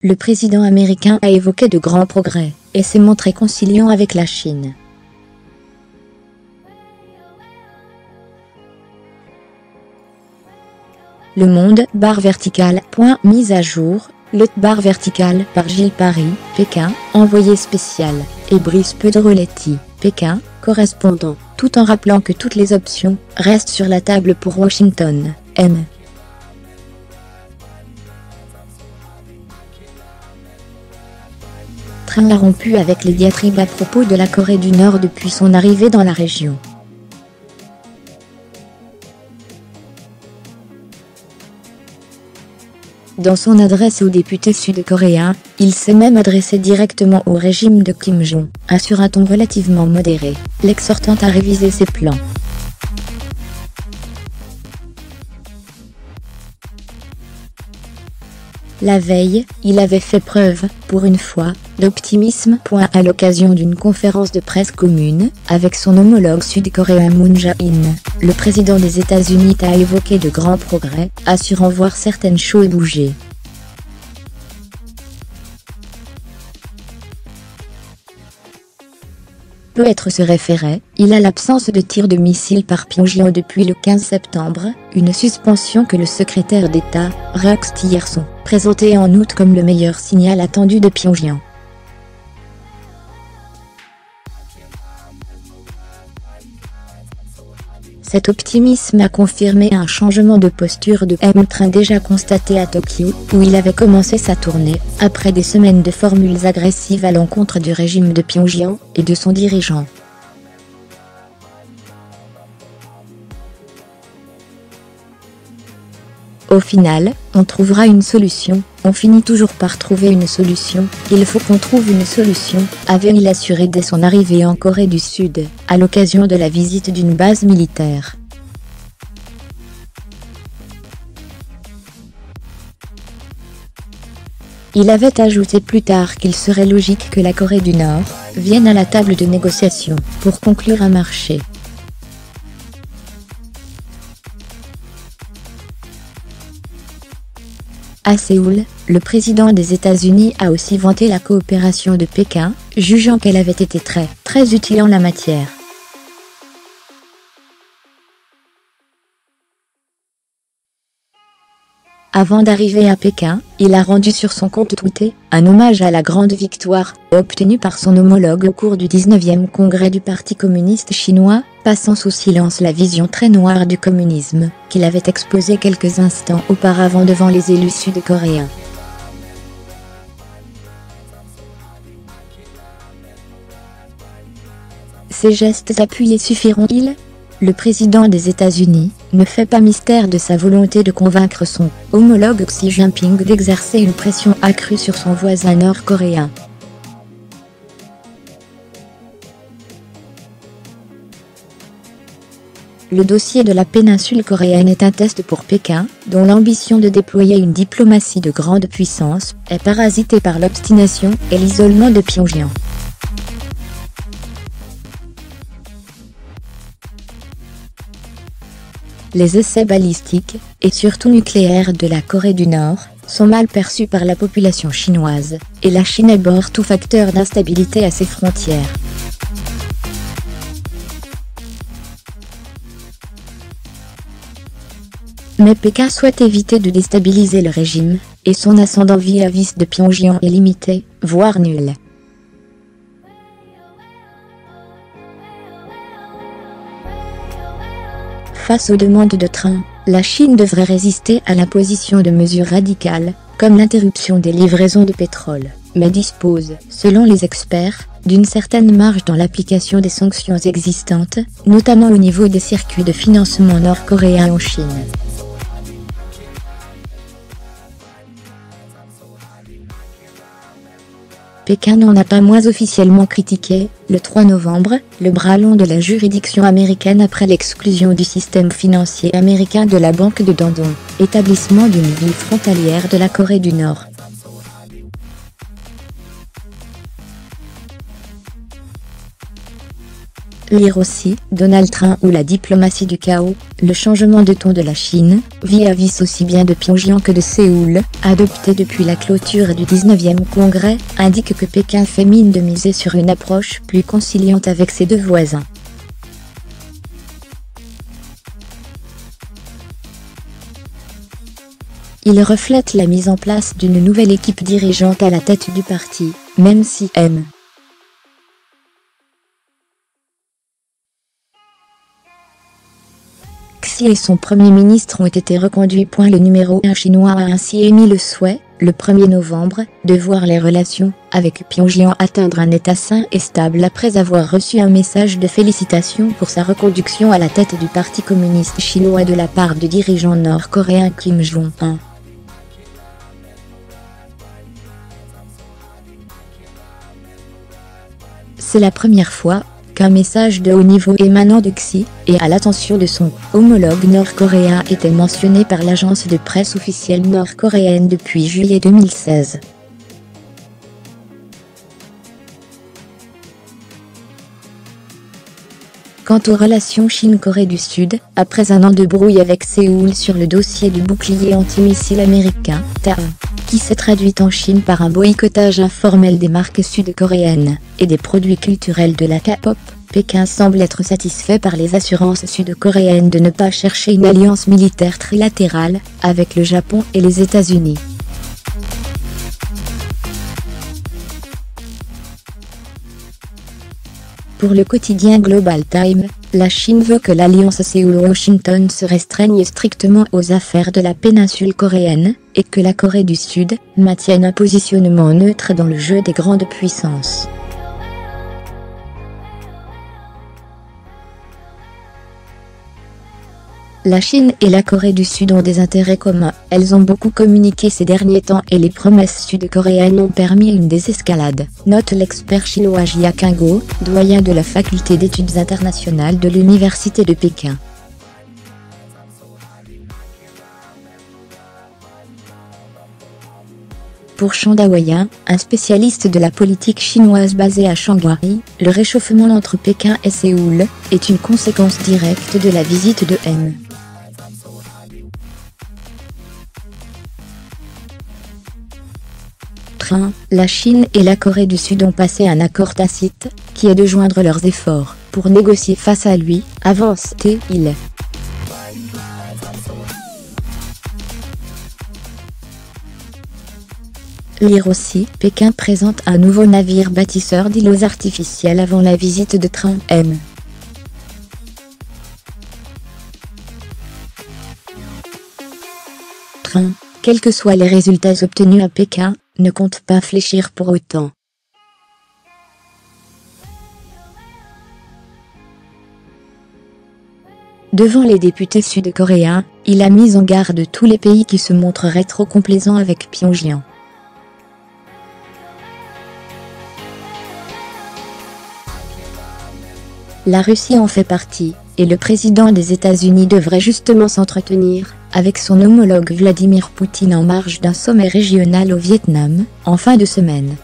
Le président américain a évoqué de grands progrès et s'est montré conciliant avec la Chine. Le Monde /vertical. Mise à jour, le /vertical par Gilles Paris, Pékin, envoyé spécial, et Brice Pedroletti, Pékin, correspondant, tout en rappelant que toutes les options restent sur la table pour Washington. Train a rompu avec les diatribes à propos de la Corée du Nord depuis son arrivée dans la région. Dans son adresse aux députés sud-coréens, il s'est même adressé directement au régime de Kim Jong, sur un ton relativement modéré, l'exhortant à réviser ses plans. La veille, il avait fait preuve, pour une fois, d'optimisme. À l'occasion d'une conférence de presse commune, avec son homologue sud-coréen Moon Jae-in, le président des États-Unis a évoqué de grands progrès, assurant voir certaines choses bouger. Peut-être se référait il à l'absence de tirs de missiles par Pyongyang depuis le 15 septembre, une suspension que le secrétaire d'État, Rex Tillerson, présentait en août comme le meilleur signal attendu de Pyongyang. Cet optimisme a confirmé un changement de posture de Train déjà constaté à Tokyo, où il avait commencé sa tournée, après des semaines de formules agressives à l'encontre du régime de Pyongyang et de son dirigeant. Au final, on trouvera une solution, on finit toujours par trouver une solution, il faut qu'on trouve une solution, avait-il assuré dès son arrivée en Corée du Sud, à l'occasion de la visite d'une base militaire. Il avait ajouté plus tard qu'il serait logique que la Corée du Nord vienne à la table de négociation pour conclure un marché. À Séoul, le président des États-Unis a aussi vanté la coopération de Pékin, jugeant qu'elle avait été très utile en la matière. Avant d'arriver à Pékin, il a rendu sur son compte Twitter un hommage à la grande victoire obtenue par son homologue au cours du 19e congrès du Parti communiste chinois, passant sous silence la vision très noire du communisme, qu'il avait exposée quelques instants auparavant devant les élus sud-coréens. Ces gestes appuyés suffiront-ils ? Le président des États-Unis ne fait pas mystère de sa volonté de convaincre son homologue Xi Jinping d'exercer une pression accrue sur son voisin nord-coréen. Le dossier de la péninsule coréenne est un test pour Pékin, dont l'ambition de déployer une diplomatie de grande puissance est parasitée par l'obstination et l'isolement de Pyongyang. Les essais balistiques, et surtout nucléaires de la Corée du Nord, sont mal perçus par la population chinoise, et la Chine aborde tout facteur d'instabilité à ses frontières. Mais Pékin souhaite éviter de déstabiliser le régime, et son ascendant vis-à-vis de Pyongyang est limité, voire nul. Face aux demandes de train, la Chine devrait résister à l'imposition de mesures radicales, comme l'interruption des livraisons de pétrole, mais dispose, selon les experts, d'une certaine marge dans l'application des sanctions existantes, notamment au niveau des circuits de financement nord-coréens en Chine. Pékin n'en a pas moins officiellement critiqué, le 3 novembre, le bras long de la juridiction américaine après l'exclusion du système financier américain de la Banque de Dandong, établissement d'une ville frontalière de la Corée du Nord. Lire aussi Donald Trump ou la diplomatie du chaos, le changement de ton de la Chine, vis-à-vis aussi bien de Pyongyang que de Séoul, adopté depuis la clôture du 19e congrès, indique que Pékin fait mine de miser sur une approche plus conciliante avec ses deux voisins. Il reflète la mise en place d'une nouvelle équipe dirigeante à la tête du parti, même si M. Xi et son premier ministre ont été reconduits. Le numéro 1 chinois a ainsi émis le souhait, le 1er novembre, de voir les relations avec Pyongyang atteindre un état sain et stable après avoir reçu un message de félicitations pour sa reconduction à la tête du Parti communiste chinois de la part du dirigeant nord-coréen Kim Jong-un. C'est la première fois qu'un message de haut niveau émanant de Xi, et à l'attention de son homologue nord-coréen, était mentionné par l'agence de presse officielle nord-coréenne depuis juillet 2016. Quant aux relations Chine-Corée du Sud, après un an de brouille avec Séoul sur le dossier du bouclier antimissile américain, THAAD, qui s'est traduite en Chine par un boycottage informel des marques sud-coréennes, et des produits culturels de la K-pop, Pékin semble être satisfait par les assurances sud-coréennes de ne pas chercher une alliance militaire trilatérale, avec le Japon et les États-Unis. Pour le quotidien Global Times, la Chine veut que l'alliance Séoul-Washington se restreigne strictement aux affaires de la péninsule coréenne, et que la Corée du Sud maintienne un positionnement neutre dans le jeu des grandes puissances. La Chine et la Corée du Sud ont des intérêts communs, elles ont beaucoup communiqué ces derniers temps et les promesses sud-coréennes ont permis une désescalade, note l'expert chinois Jia Qingguo, doyen de la faculté d'études internationales de l'université de Pékin. Pour Chanda Huayan, un spécialiste de la politique chinoise basé à Shanghai, le réchauffement entre Pékin et Séoul est une conséquence directe de la visite de M. La Chine et la Corée du Sud ont passé un accord tacite, qui est de joindre leurs efforts pour négocier face à lui, avance-t-il. Lire aussi, Pékin présente un nouveau navire bâtisseur d'îlots artificiels avant la visite de Trump. M. Trump, quels que soient les résultats obtenus à Pékin, ne compte pas fléchir pour autant. Devant les députés sud-coréens, il a mis en garde tous les pays qui se montreraient trop complaisants avec Pyongyang. La Russie en fait partie, et le président des États-Unis devrait justement s'entretenir avec son homologue Vladimir Poutine en marge d'un sommet régional au Vietnam, en fin de semaine.